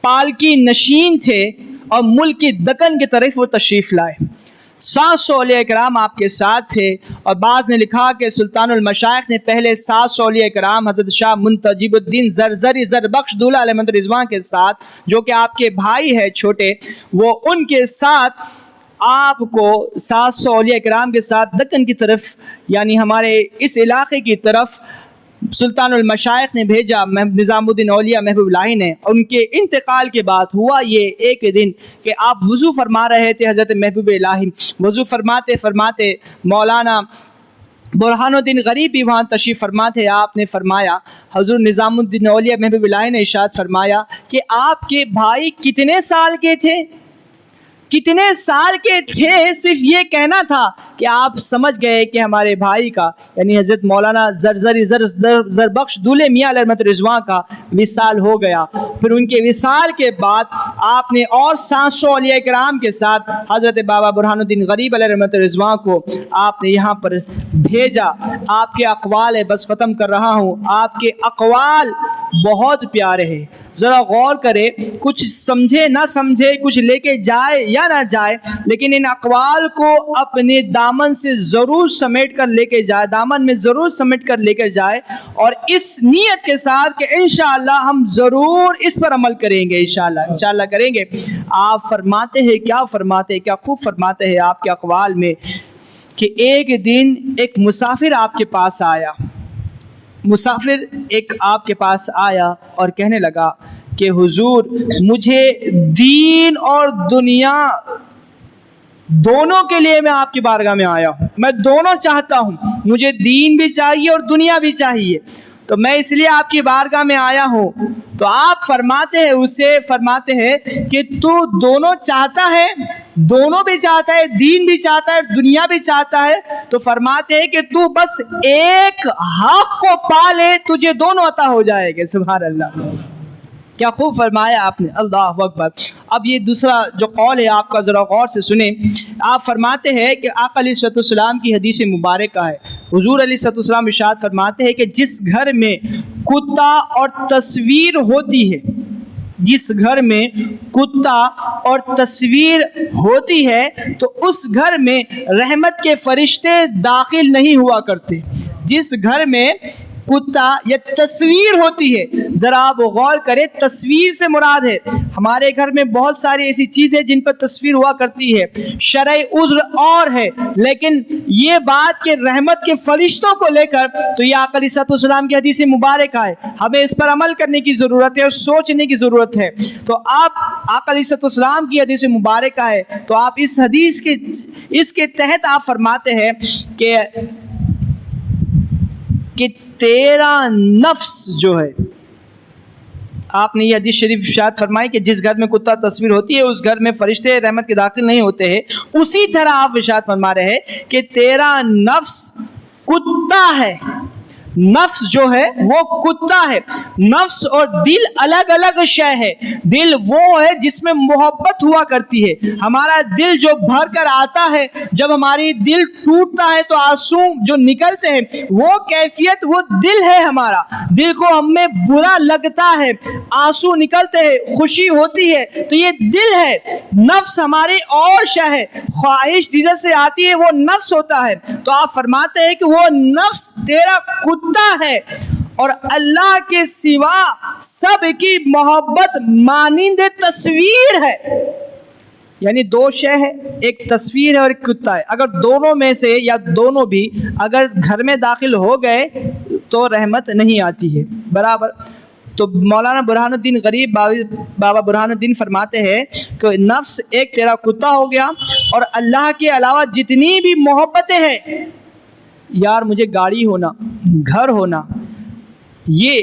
پالکی نشین تھے اور ملک کی دکن کی طرف وہ تشریف لائے. 700 اولیاء کرام آپ کے ساتھ تھے. اور بعض نے لکھا کہ سلطان المشائخ نے پہلے 700 اولیاء کرام حضرت شاہ منتجب الدین زرزری زربخش دولہ علیہ رضوان کے ساتھ، جو کہ آپ کے بھائی ہے چھوٹے، وہ ان کے ساتھ آپ کو 700 اولیاء کرام کے ساتھ دکن کی طرف، یعنی ہمارے اس علاقے کی طرف سلطان المشائخ نے بھیجا. نظام الدین اولیاء محبوب اللہ نے، ان کے انتقال کے بعد ہوا یہ ایک دن کہ آپ وضو فرما رہے تھے. حضرت محبوب الہی وضو فرماتے فرماتے مولانا برہان الدین غریب بھی وہاں تشریف فرما تھے. آپ نے فرمایا، حضور نظام الدین اولیاء محبوب اللہ نے ارشاد فرمایا کہ آپ کے بھائی کتنے سال کے تھے؟ کتنے سال کے تھے؟ صرف یہ کہنا تھا کہ آپ سمجھ گئے کہ ہمارے بھائی کا، یعنی حضرت مولانا زرزری زربخش دولہ میاں علیہ رحمت رضوان کا وصال ہو گیا. پھر ان کے وصال کے بعد آپ نے اور 700 اولیاء کرام کے ساتھ حضرت بابا برہان الدین غریب علیہ رحمت رضوان کو آپ نے یہاں پر بھیجا. آپ کے اقوال ہے، بس ختم کر رہا ہوں، آپ کے اقوال بہت پیارے ہیں. ذرا غور کرے، کچھ سمجھے نہ سمجھے، کچھ لے کے جائے یا نہ جائے، لیکن ان اقوال کو اپنے دامن سے ضرور سمیٹ کر لے کے جائے، دامن میں ضرور سمیٹ کر لے کے جائے، اور اس نیت کے ساتھ کہ انشاءاللہ ہم ضرور اس پر عمل کریں گے. انشاءاللہ کریں گے. آپ فرماتے ہیں، کیا فرماتے ہیں، کیا خوب فرماتے ہیں آپ کے اقوال میں کہ ایک دن ایک مسافر آپ کے پاس آیا. مسافر ایک آپ کے پاس آیا اور کہنے لگا کہ حضور، مجھے دین اور دنیا دونوں کے لیے میں آپ کی بارگاہ میں آیا ہوں. میں دونوں چاہتا ہوں، مجھے دین بھی چاہیے اور دنیا بھی چاہیے، تو میں اس لیے آپ کی بارگاہ میں آیا ہوں. تو آپ فرماتے ہیں، اسے فرماتے ہیں کہ تو دونوں چاہتا ہے، دونوں بھی چاہتا ہے، دین بھی چاہتا ہے، دنیا بھی چاہتا ہے. تو فرماتے ہیں کہ تو بس ایک حق کو پا لے، تجھے دونوں عطا ہو جائے گے. سبحان اللہ، کیا خوب فرمایا آپ نے، اللہ اکبر. اب یہ دوسرا جو قول ہے آپ کا ذرا غور سے سنیں. آپ فرماتے ہیں کہ آقا علیہ الصلوۃ والسلام کی حدیث مبارکہ ہے، حضور علیہ الصلوۃ والسلام ارشاد فرماتے ہیں کہ جس گھر میں کتا اور تصویر ہوتی ہے، جس گھر میں کتا اور تصویر ہوتی ہے تو اس گھر میں رحمت کے فرشتے داخل نہیں ہوا کرتے. جس گھر میں کتا یا تصویر ہوتی ہے، ذرا آپ غور کریں، تصویر سے مراد ہے ہمارے گھر میں بہت ساری ایسی چیزیں جن پر تصویر ہوا کرتی ہے، شرعی عذر اور ہے، لیکن یہ بات کہ رحمت کے فرشتوں کو لے کر تو یہ آقا علیہ السلام کی حدیث مبارک ہے، ہمیں اس پر عمل کرنے کی ضرورت ہے اور سوچنے کی ضرورت ہے. تو آپ آقا علیہ السلام کی حدیث مبارک ہے تو آپ اس حدیث کے اس کے تحت آپ فرماتے ہیں کہ تیرا نفس جو ہے، آپ نے یہ حدیث شریف ارشاد فرمائی کہ جس گھر میں کتا تصویر ہوتی ہے اس گھر میں فرشتے رحمت کے داخل نہیں ہوتے ہیں. اسی طرح آپ ارشاد فرما رہے ہیں کہ تیرا نفس کتا ہے. نفس جو ہے وہ کتا ہے. نفس اور دل الگ الگ شے ہے. دل وہ ہے جس میں محبت ہوا کرتی ہے. ہمارا دل جو بھر کر آتا ہے، جب ہماری دل ٹوٹتا ہے تو آنسو جو نکلتے ہیں، وہ کیفیت وہ دل ہے. ہمارا دل کو ہم میں برا لگتا ہے، آنسو نکلتے ہیں، خوشی ہوتی ہے، تو یہ دل ہے. نفس ہماری اور شے ہے. خواہش جدھر سے آتی ہے وہ نفس ہوتا ہے. تو آپ فرماتے ہیں کہ وہ نفس تیرا کتا ہے اور اللہ کے سوا سب کی محبت مانند تصویر ہے. یعنی دو شے ہے، ایک تصویر ہے اور ایک کتا ہے. اگر دونوں میں سے یا دونوں بھی اگر گھر میں داخل ہو گئے تو رحمت نہیں آتی ہے برابر. تو مولانا برہان الدین غریب بابا برہان الدین فرماتے ہیں کہ نفس ایک تیرا کتا ہو گیا اور اللہ کے علاوہ جتنی بھی محبتیں ہیں، یار مجھے گاڑی ہونا، گھر ہونا، یہ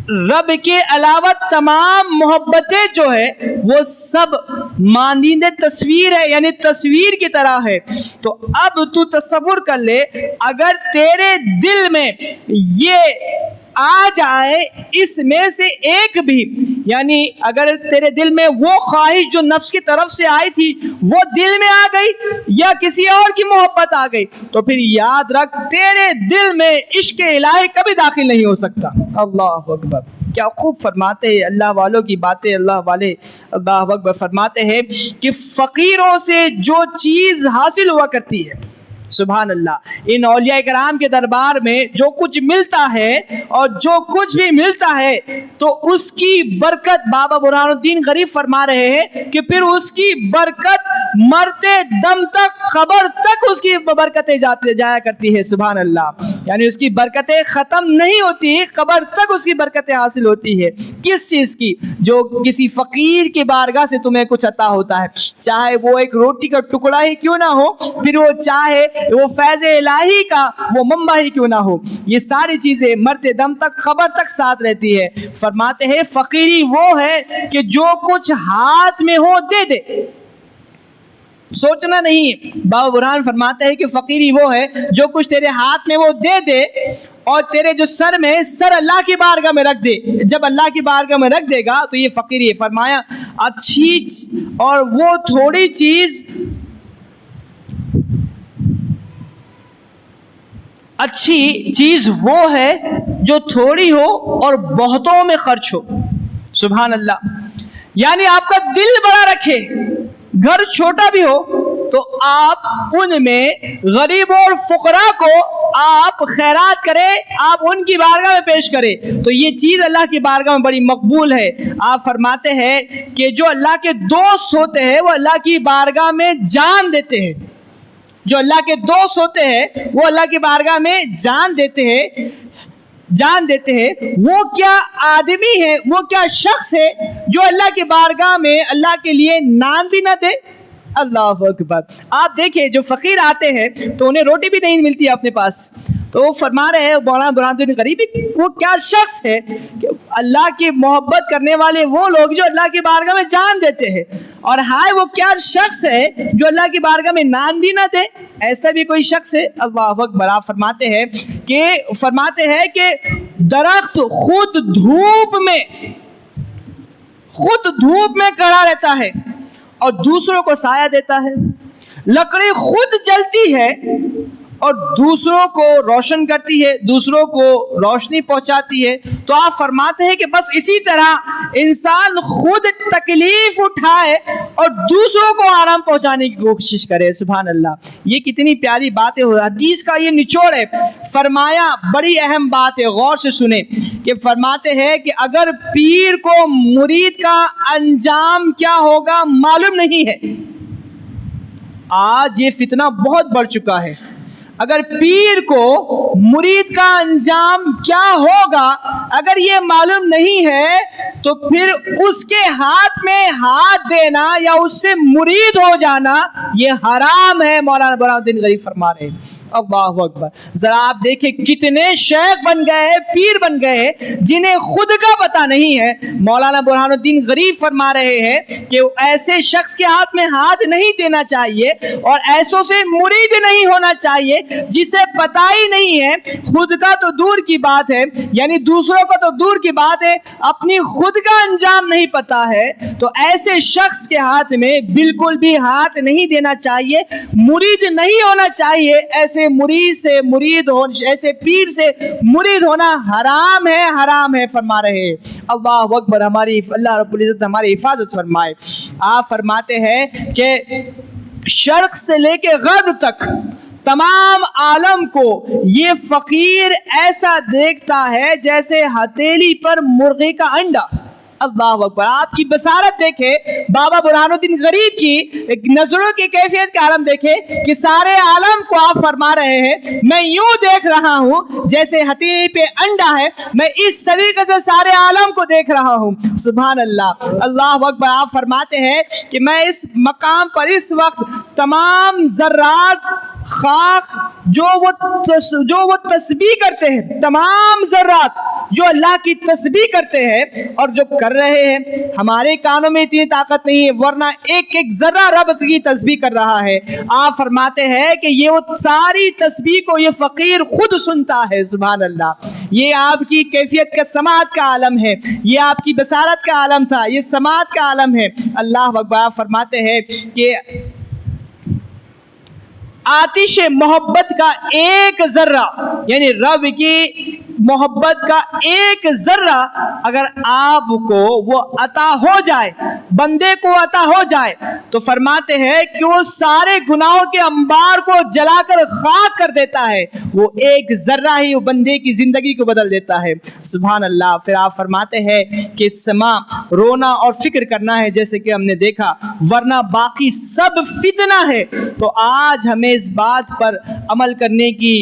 رب کے علاوہ تمام محبتیں جو ہے وہ سب مانند تصویر ہے، یعنی تصویر کی طرح ہے. تو اب تو تصور کر لے، اگر تیرے دل میں یہ آ جائے اس میں سے ایک بھی، یعنی اگر تیرے دل میں وہ خواہش جو نفس کی طرف سے آئی تھی وہ دل میں آ گئی یا کسی اور کی محبت آ گئی، تو پھر یاد رکھ تیرے دل میں عشق الہی کبھی داخل نہیں ہو سکتا. اللہ اکبر. کیا خوب فرماتے ہیں اللہ والوں کی باتیں. اللہ والے اللہ اکبر فرماتے ہیں کہ فقیروں سے جو چیز حاصل ہوا کرتی ہے، سبحان اللہ، ان اولیاء کرام کے دربار میں جو کچھ ملتا ہے اور جو کچھ بھی ملتا ہے تو اس کی برکت بابا برہان الدین غریب فرما رہے ہیں کہ پھر اس کی برکت مرتے دم تک، قبر تک اس کی برکتیں جایا کرتی ہے. سبحان اللہ. یعنی اس کی برکتیں ختم نہیں ہوتی، قبر تک اس کی برکتیں حاصل ہوتی ہے. کس چیز کی؟ جو کسی فقیر کی بارگاہ سے تمہیں کچھ عطا ہوتا ہے، چاہے وہ ایک روٹی کا ٹکڑا ہی کیوں نہ ہو، پھر وہ چاہے وہ فیض الہی کا وہ منبع ہی کیوں نہ ہو، یہ ساری چیزیں مرتے دم تک، قبر تک ساتھ رہتی ہے. فرماتے ہیں فقیری وہ ہے کہ جو کچھ ہاتھ میں ہو دے دے. سوچنا نہیں. بابا برہان فرماتے ہیں کہ فقیری وہ ہے جو کچھ تیرے ہاتھ میں وہ دے دے اور تیرے جو سر میں سر اللہ کی بارگاہ میں رکھ دے. جب اللہ کی بارگاہ میں رکھ دے گا تو یہ فقیری ہے. فرمایا اچھی اور وہ تھوڑی چیز، اچھی چیز وہ ہے جو تھوڑی ہو اور بہتوں میں خرچ ہو. سبحان اللہ. یعنی آپ کا دل بڑا رکھے، گھر چھوٹا بھی ہو تو آپ ان میں غریبوں اور فقراء کو آپ خیرات کریں، آپ ان کی بارگاہ میں پیش کریں، تو یہ چیز اللہ کی بارگاہ میں بڑی مقبول ہے. آپ فرماتے ہیں کہ جو اللہ کے دوست ہوتے ہیں وہ اللہ کی بارگاہ میں جان دیتے ہیں. جو اللہ کے دوست ہوتے ہیں وہ اللہ کی بارگاہ میں جان دیتے ہیں. وہ کیا آدمی ہے، وہ کیا شخص ہے جو اللہ کی بارگاہ میں اللہ کے لیے نان بھی نہ دے. اللہ اکبر. آپ دیکھیں جو فقیر آتے ہیں تو انہیں روٹی بھی نہیں ملتی اپنے پاس، تو وہ فرما رہے ہیں مولانا برہان الدین غریبی، وہ کیا شخص ہے کہ اللہ کی محبت کرنے والے وہ لوگ جو اللہ کی بارگاہ میں جان دیتے ہیں، اور ہائے وہ کیا شخص ہے جو اللہ کی بارگاہ میں نان بھی نہ دے. ایسا بھی کوئی شخص ہے؟ اللہ اکبر. آپ فرماتے ہیں کہ درخت خود دھوپ میں کھڑا رہتا ہے اور دوسروں کو سایہ دیتا ہے. لکڑی خود جلتی ہے اور دوسروں کو روشن کرتی ہے، دوسروں کو روشنی پہنچاتی ہے. تو آپ فرماتے ہیں کہ بس اسی طرح انسان خود تکلیف اٹھائے اور دوسروں کو آرام پہنچانے کی کوشش کرے. سبحان اللہ, یہ کتنی پیاری بات ہے. حدیث کا یہ نچوڑ ہے. فرمایا بڑی اہم بات ہے, غور سے سنیں, کہ فرماتے ہیں کہ اگر پیر کو مرید کا انجام کیا ہوگا معلوم نہیں ہے. آج یہ فتنہ بہت بڑھ چکا ہے. اگر پیر کو مرید کا انجام کیا ہوگا اگر یہ معلوم نہیں ہے تو پھر اس کے ہاتھ میں ہاتھ دینا یا اس سے مرید ہو جانا یہ حرام ہے. مولانا برہان الدین غریب فرما رہے ہیں. اللہ اکبر. ذرا آپ دیکھیں کتنے شیخ بن گئے, پیر بن گئے جنہیں خود کا پتہ نہیں ہے. مولانا برہان الدین غریب فرما رہے ہیں کہ ایسے شخص کے ہاتھ میں ہاتھ نہیں دینا چاہیے اور ایسوں سے مرید نہیں ہونا چاہیے جسے پتہ ہی نہیں ہے, خود کا تو دور کی بات ہے, یعنی دوسروں کا تو دور کی بات ہے, اپنی خود کا انجام نہیں پتہ ہے. تو ایسے شخص کے ہاتھ میں بالکل بھی ہاتھ نہیں دینا چاہیے, مرید نہیں ہونا چاہیے. ایسے مرید سے مرید ہونا, ایسے پیر سے مرید ہونا حرام ہے, حرام ہے فرما رہے ہیں. اللہ اکبر. ہماری اللہ رب العزت ہماری حفاظت فرمائے. آپ فرماتے ہیں کہ شرق سے لے کے غرب تک تمام عالم کو یہ فقیر ایسا دیکھتا ہے جیسے ہتھیلی پر مرغے کا انڈا. اللہ اکبر. آپ کی بصارت دیکھیں, بابا برہان الدین غریب کی نظروں کی کیفیت کا عالم دیکھیں کہ سارے عالم کو آپ فرما رہے ہیں میں یوں دیکھ رہا ہوں جیسے ہتھیلی پہ انڈا ہے, میں اس طریقے سے سارے عالم کو دیکھ رہا ہوں. سبحان اللہ. اللہ اکبر. آپ فرماتے ہیں کہ میں اس مقام پر اس وقت تمام ذرات خاک جو وہ تسبیح کرتے ہیں, تمام ذرات جو اللہ کی تسبیح کرتے ہیں اور جو کر رہے ہیں, ہمارے کانوں میں اتنی طاقت نہیں ہے ورنہ ایک ایک ذرہ رب کی تسبیح کر رہا ہے. آپ فرماتے ہیں کہ یہ وہ ساری تسبیح کو یہ فقیر خود سنتا ہے. سبحان اللہ. یہ آپ کی کیفیت کا سماعت کا عالم ہے, یہ آپ کی بصارت کا عالم تھا, یہ سماعت کا عالم ہے. اللہ اکبر. آپ فرماتے ہیں کہ آتش محبت کا ایک ذرہ, یعنی رب کی محبت کا ایک ذرہ اگر آپ کو وہ عطا ہو جائے, بندے کو عطا ہو جائے, تو فرماتے ہیں کہ وہ سارے گناہوں کے انبار کو جلا کر خاک کر دیتا ہے. وہ ایک ذرہ ہی وہ بندے کی زندگی کو بدل دیتا ہے. سبحان اللہ. پھر آپ فرماتے ہیں کہ سما رونا اور فکر کرنا ہے جیسے کہ ہم نے دیکھا, ورنہ باقی سب فتنہ ہے. تو آج ہمیں اس بات پر عمل کرنے کی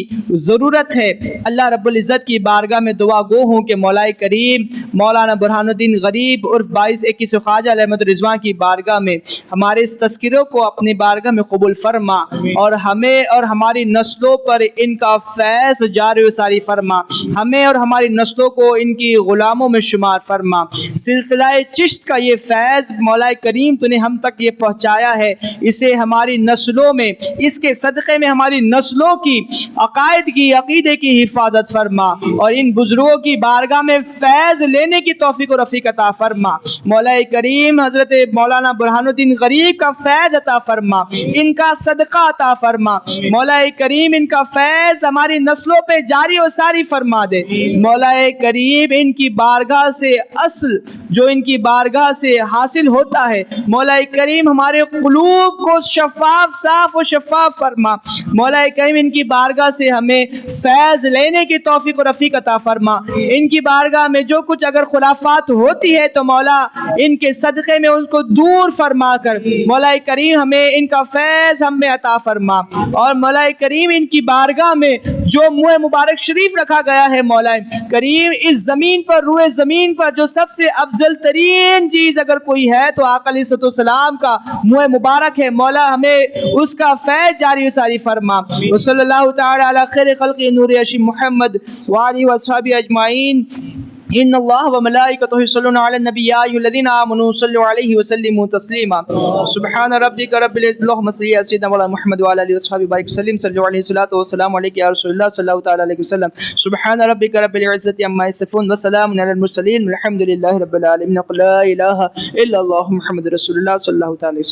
ضرورت ہے. اللہ رب العزت کی بارگاہ میں دعا گو ہوں کہ مولا کریم مولانا برہان الدین غریب عرف 2221 خواجہ احمد رضوان کی بارگاہ میں ہمارے اس تذکروں کو اپنی بارگاہ میں قبول فرما اور ہمیں اور ہماری نسلوں پر ان کا فیض جاری و ساری فرما. ہمیں اور ہماری نسلوں کو ان کی غلاموں میں شمار فرما. سلسلہ چشت کا یہ فیض مولا کریم تو نے ہم تک یہ پہنچایا ہے, اسے ہماری نسلوں میں, اس کے صدقے میں ہماری نسلوں کی عقائد کی, عقیدے کی حفاظت فرما اور ان بزرگوں کی بارگاہ میں فیض لینے کی توفیق و رفیق عطا فرما. مولا کریم حضرت مولانا برہان الدین غریب کا فیض عطا فرما, ان کا صدقہ عطا فرما. مولا کریم ان کا فیض ہماری نسلوں پہ جاری و ساری فرما دے. مولا کریم ان کی بارگاہ سے اصل جو ان کی بارگاہ سے حاصل ہوتا ہے, مولا کریم ہمارے قلوب کو شفاف, صاف و شفاف فرما. مولا کریم ان کی بارگاہ سے ہمیں فیض لینے کی توفیق و رفیق عطا فرما. ان کی بارگاہ میں جو کچھ اگر خلافات ہوتی ہے تو مولا ان کے صدقے میں ان کو دور فرما کر مولا کریم ہمیں ان کا فیض ہم میں عطا فرما. اور مولا کریم ان کی بارگاہ میں جو منہ مبارک شریف رکھا گیا ہے, مولا کریم اس زمین پر, روئے زمین پر جو سب سے افضل ترین چیز اگر کوئی ہے تو آقا علیہ السلام کا منہ مبارک ہے. مولا ہمیں اس کا فیض جاری و ساری فرما. وصلی اللہ تعالی علی خیر خلق نور عرش محمد وآلہ وصحبہ اجمعین. ان اللہ وملائکتہ یصلون علی النبی یا ایھا الذین آمنوا صلوا علیہ وسلموا تسلیما. سبحان ربک رب العزۃ. اللهم صل علی سیدنا مولانا محمد وعلی آلہ وصحبہ بارک وسلم. صلوا علیہ الصلاۃ والسلام علیک یا رسول اللہ صلی اللہ تعالی علیہ وسلم. سبحان ربک رب العزۃ عما یصفون وسلام علی المرسلین والحمد للہ رب العالمین. لا الہ الا اللہ محمد رسول اللہ صلی اللہ تعالی علیہ وسلم.